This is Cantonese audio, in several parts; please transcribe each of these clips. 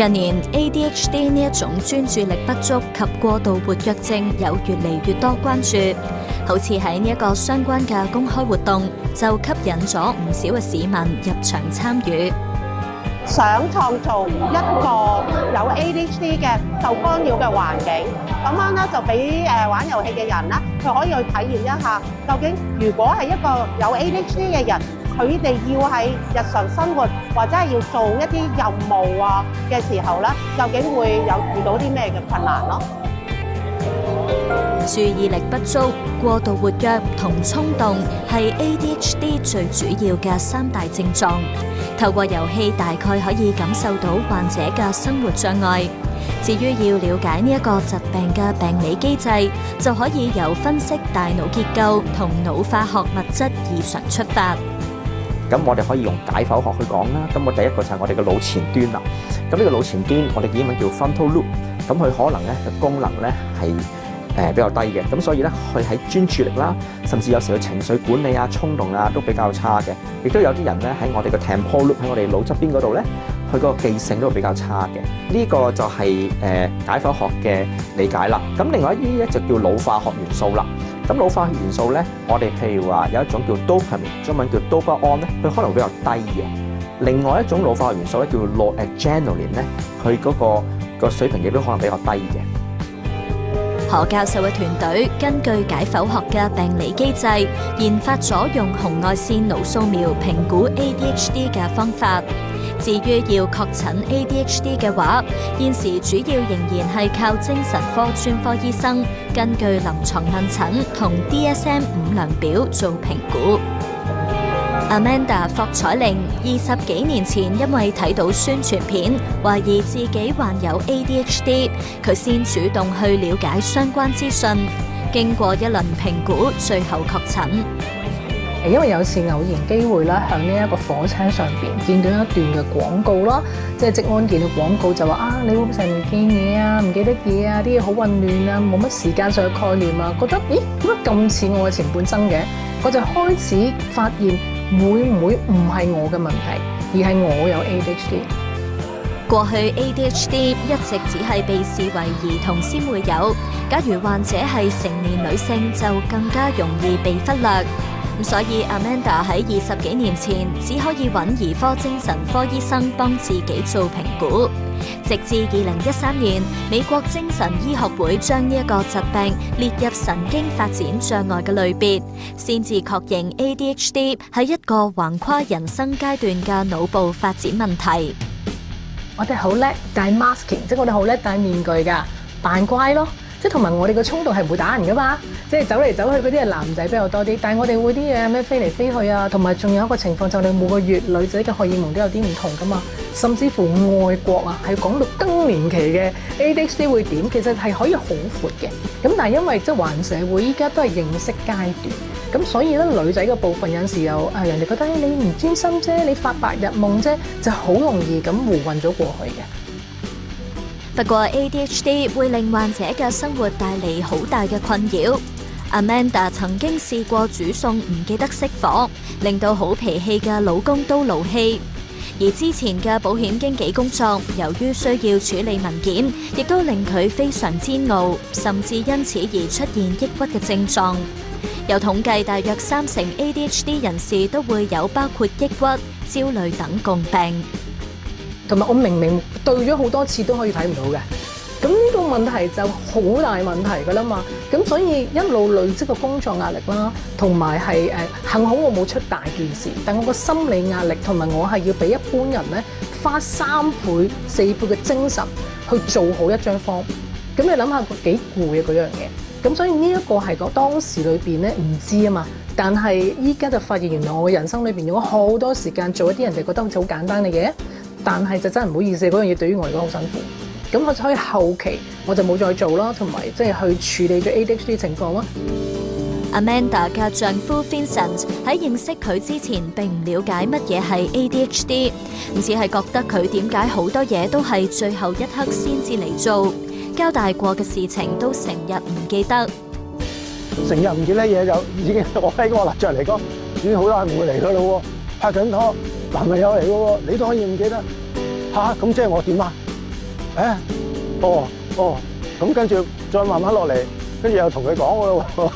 近年 ADHD 呢一種專注力不足及過度活躍症有越嚟越多關注，好似喺呢一個相關嘅公開活動就吸引咗唔少嘅市民入場參與。想創造一個有 ADHD 嘅受干擾嘅環境，咁樣咧就俾玩遊戲嘅人咧，佢可以去體驗一下，究竟如果係一個有 ADHD 嘅人，佢哋要喺日常生活或者係要做一啲任務啊嘅時候咧，究竟會有遇到啲咩嘅困難咯？注意力不足、過度活躍同衝動係 ADHD 最主要嘅三大症狀。透過遊戲大概可以感受到患者嘅生活障礙。至於要了解呢一個疾病嘅病理機制，就可以由分析大腦結構同腦化學物質異常出發。咁我哋可以用解剖學去講啦。咁我第一個就係我哋嘅腦前端啦。咁呢個腦前端，我哋英文叫 frontal lobe。咁佢可能咧嘅功能咧係比較低嘅，咁所以咧佢喺專注力啦，甚至有時佢情緒管理啊、衝動啊都比較差嘅。亦都有啲人咧喺我哋嘅 temporal lobe 喺我哋腦側邊嗰度咧，佢個記性都會比較差嘅。呢個就係解剖學嘅理解啦。咁另外一啲咧就叫腦化學元素啦。咁腦化學元素咧，我哋譬如話有一種叫 dopamine， 中文叫 dopa-on 咧，佢可能比較低嘅。另外一種腦化學元素咧叫 noradrenaline 咧，佢嗰個水平亦都可能比較低嘅。何教授嘅團隊根據解剖學嘅病理機制，研發咗用紅外線腦掃描評估 ADHD 嘅方法。至於要確診 ADHD 嘅話，現時主要仍然係靠精神科專科醫生根據臨床問診同 DSM-5 量表做評估。Amanda 霍彩玲20幾年前因為睇到宣傳片，懷疑自己患有 ADHD， 佢先主動去了解相關資訊，經過一輪評估，最後確診。因為有次偶然機會啦，響呢一個火車上邊見到一段嘅廣告啦，即係職安見到廣告就話啊，你會唔會成日唔見嘢啊，唔記得嘢啊，啲嘢好混亂啊，冇乜時間上嘅概念啊，覺得咦點解咁似我嘅前半生嘅？我就開始發現會唔會唔係我嘅問題，而係我有 ADHD。過去 ADHD 一直只係被視為兒童先會有，假如患者係成年女性就更加容易被忽略。所以 Amanda 喺20幾年前只可以揾兒科精神科醫生幫自己做評估，直至2013年，美國精神醫學會將呢一個疾病列入神經發展障礙嘅類別，先至確認 ADHD 係一個橫跨人生階段嘅腦部發展問題。我哋好叻戴 masking， 即係我哋好叻戴面具㗎，扮乖咯。即係同埋我哋個衝動係唔會打人噶嘛，即係走嚟走去嗰啲係男仔比較多啲，但係我哋會啲嘢咩飛嚟飛去啊，同埋仲有一個情況就係你每個月女仔嘅荷爾蒙都有啲唔同噶嘛，甚至乎外國啊係講到更年期嘅 ADHD 會點，其實係可以好闊嘅。咁但係因為即係華人社會依家都係認識階段，咁所以咧女仔嘅部分有陣時又人哋覺得你唔專心啫，你發白日夢啫，就好容易咁胡混咗過去嘅。不過 ADHD 會令患者嘅生活帶嚟好大嘅困擾。Amanda 曾經試過煮餸唔記得熄火，令到好脾氣嘅老公都怒氣。而之前嘅保險經紀工作，由於需要處理文件，亦都令佢非常煎熬，甚至因此而出現抑鬱嘅症狀。有統計，大約30%ADHD 人士都會有包括抑鬱、焦慮等共病。同埋我明明對咗好多次都可以睇唔到嘅，咁呢個問題就好大問題㗎啦嘛。咁所以一路累積個工作壓力啦，同埋係幸好我冇出大件事，但我個心理壓力同埋我係要比一般人咧花3倍、4倍嘅精神去做好一張 form。咁你諗下個幾攰啊嗰樣嘢。咁所以呢一個係個當時裏邊咧唔知啊嘛，但係依家就發現原來我人生裏邊用咗好多時間做一啲人哋覺得好似好簡單嘅嘢。但係就真係唔好意思，嗰樣嘢對於我嚟講好辛苦。咁所以後期我就冇再做啦，同埋即係去處理咗 ADHD 情況啦。Amanda 嘅丈夫 Vincent 喺認識佢之前並唔了解乜嘢係 ADHD， 只係覺得佢點解好多嘢都係最後一刻先至嚟做，交代過嘅事情都成日唔記得。成日唔記得嘢就已經我喺個立場嚟講，已經好多人會嚟噶咯喎，拍緊拖。男朋友嚟嘅喎，你都可以唔記得嚇？咁即係我點啊？咁跟住再慢慢落嚟，跟住又同佢講嘅咯喎。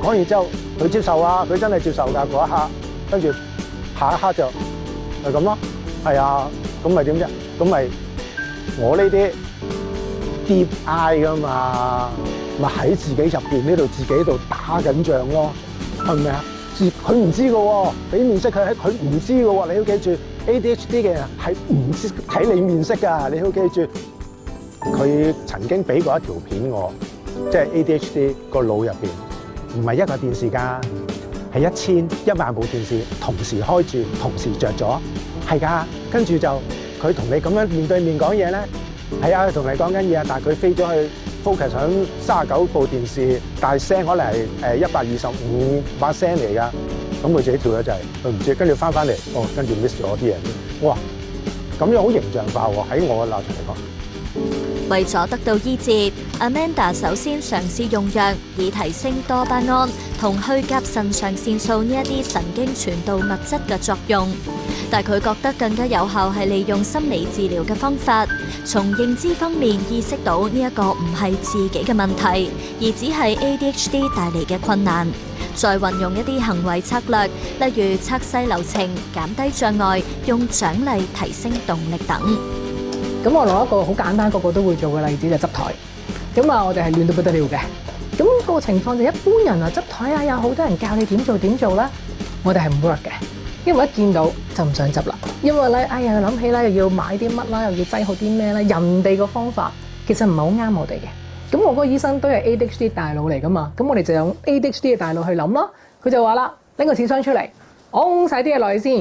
講完之後，佢接受啊，佢真係接受㗎嗰一刻。跟住下一刻就咁咯。係啊，咁咪點啫？咁咪我呢啲 deep eye 㗎嘛，咪喺自己入邊呢度自己度打緊仗咯，係咪啊？佢唔知㗎喎，俾面色佢唔知㗎喎。你要記住 ADHD 嘅人係唔知睇你面色㗎，你要記住。佢曾經俾過一條片我，即係 ADHD 個腦入邊，唔係一個電視㗎，係1萬部電視同時開住，同時着咗，係㗎。跟住就佢同你咁樣面對面講嘢咧，係啊，佢同你講緊嘢，但係佢飛咗去 focus 響39部電視，但係聲可能係125把聲嚟㗎，咁佢自己跳咗掣，佢唔知，跟住翻嚟，跟住 miss 咗啲嘢，哇，咁樣好形象化喎，喺我嘅立場嚟講。為咗得到醫治 ，Amanda 首先嘗試用藥以提升多巴胺同去甲腎上腺素呢一啲神經傳導物質嘅作用，但佢覺得更加有效係利用心理治療嘅方法，從認知方面意識到呢一個唔係自己嘅問題，而只係 ADHD 帶嚟嘅困難，再運用一啲行為策略，例如拆細流程、減低障礙、用獎勵提升動力等。咁我攞一個好簡單，個個都會做嘅例子就執台。咁啊，我哋係亂到不得了嘅。咁個情況就一般人啊執台啊，有好多人教你點做啦，我哋係唔 work 嘅，因為一見到就唔想執啦。因為咧，又諗起啦，又要買啲乜啦，又要擠好啲咩咧，人哋個方法其實唔係好啱我哋嘅。咁我嗰個醫生都係 ADHD 大腦嚟噶嘛，咁我哋就用 ADHD 嘅大腦去諗咯。佢就話啦，拎個紙箱出嚟，㧬晒啲嘢落去先，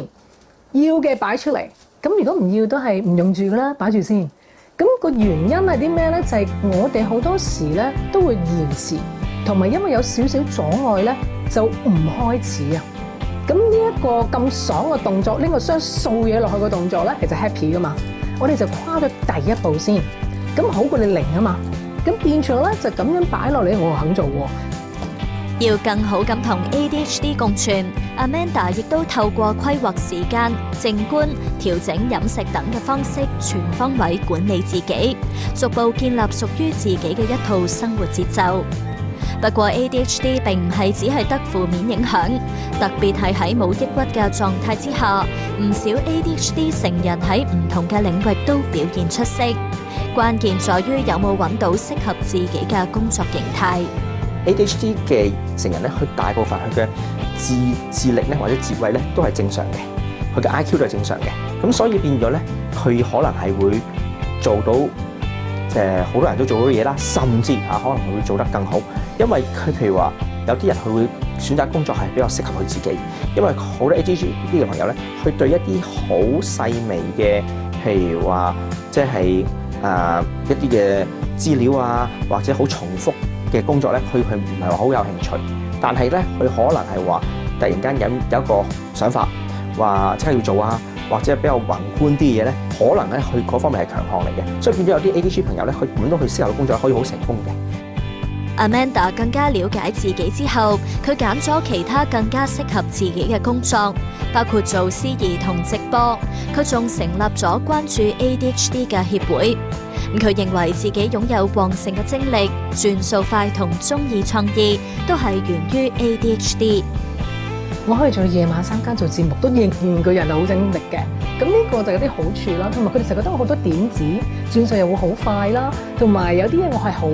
要嘅擺出嚟。咁如果唔要都係唔用住噶啦，擺住先。咁個原因係啲咩咧？就係我哋好多時咧都會延遲，同埋因為有少少阻礙咧，就唔開始啊。咁呢一個咁爽嘅動作，拎個箱掃嘢落去嘅動作咧，其實 happy 噶嘛。我哋就跨咗第一步先，咁好過你零啊嘛。咁變咗咧就咁樣擺落嚟，我肯做喎。要更好咁同 ADHD 共存 ，Amanda 亦都透過規劃時間、靜觀、調整飲食等嘅方式，全方位管理自己，逐步建立屬於自己嘅一套生活節奏。不過 ADHD 並唔係只係得負面影響，特別係喺冇抑鬱嘅狀態之下，唔少 ADHD 成人喺唔同嘅領域都表現出色。關鍵在於有冇揾到適合自己嘅工作形態。ADHD 嘅成人咧，佢大部分佢嘅智力咧或者智慧咧都係正常嘅，佢嘅 IQ 都係正常嘅，咁所以變咗咧，佢可能係會做到好多人都做到嘅嘢啦，甚至可能佢會做得更好，因為佢譬如話有啲人佢會選擇工作係比較適合佢自己，因為好多 ADHD 嘅朋友咧，佢對一啲好細微嘅，譬如話即係一啲嘅資料啊，或者好重複嘅工作咧，佢唔係話好有興趣，但係咧佢可能係話突然間有一個想法，話即刻要做啊，或者比較宏觀啲嘢咧，可能咧佢嗰方面係強項嚟嘅，所以變咗有啲 ADHD 朋友咧，佢揾到佢適合嘅工作可以好成功嘅。Amanda 更加了解自己之後，佢揀咗其他更加適合自己嘅工作，包括做司儀同直播。佢仲成立咗關注 ADHD 嘅協會。佢認為自己擁有旺盛嘅精力、轉數快同鍾意創意，都係源於 ADHD。我可以做夜晚3更做節目，都仍然個人係好精力嘅。咁呢個就有啲好處啦，同埋佢哋成日覺得我好多點子，轉數又會好快啦，同埋有啲嘢我係好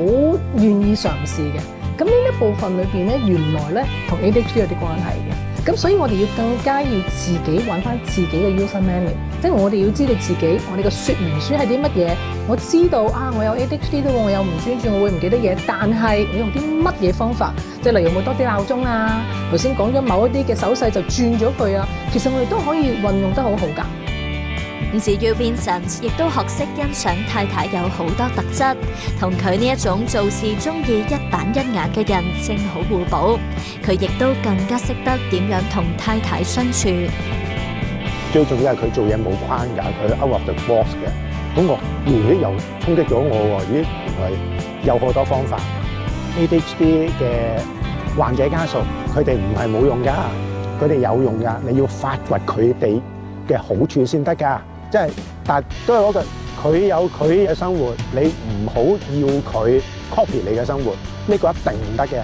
願意嘗試嘅。咁呢一部分裏邊咧，原來咧同 ADHD 有啲關係嘅。咁所以我哋要更加要自己揾翻自己嘅 user manual，即係我哋要知道自己我哋嘅說明書係啲乜嘢。我知道我有 ADHD 都我有唔專注，我會唔記得嘢，但係我用啲乜嘢方法，即係例如有冇多啲鬧鐘啊，頭先講咗某一啲嘅手勢就轉咗佢啊，其實我哋都可以運用得好好㗎。至於 Vincent 亦都學識欣賞太太有好多特質，同佢呢一種做事鍾意一板一眼嘅人正好互補。佢亦都更加識得點樣同太太相處。最重要係佢做嘢冇框架，佢 out of the box 嘅。咁我又衝擊咗我喎，原來有好多方法。ADHD 嘅患者家屬，佢哋唔係冇用㗎，佢哋有用㗎。你要發掘佢哋嘅好處先得㗎。即係，但都係嗰句，佢有佢嘅生活，你唔好要佢 copy 你嘅生活，呢個一定唔得嘅。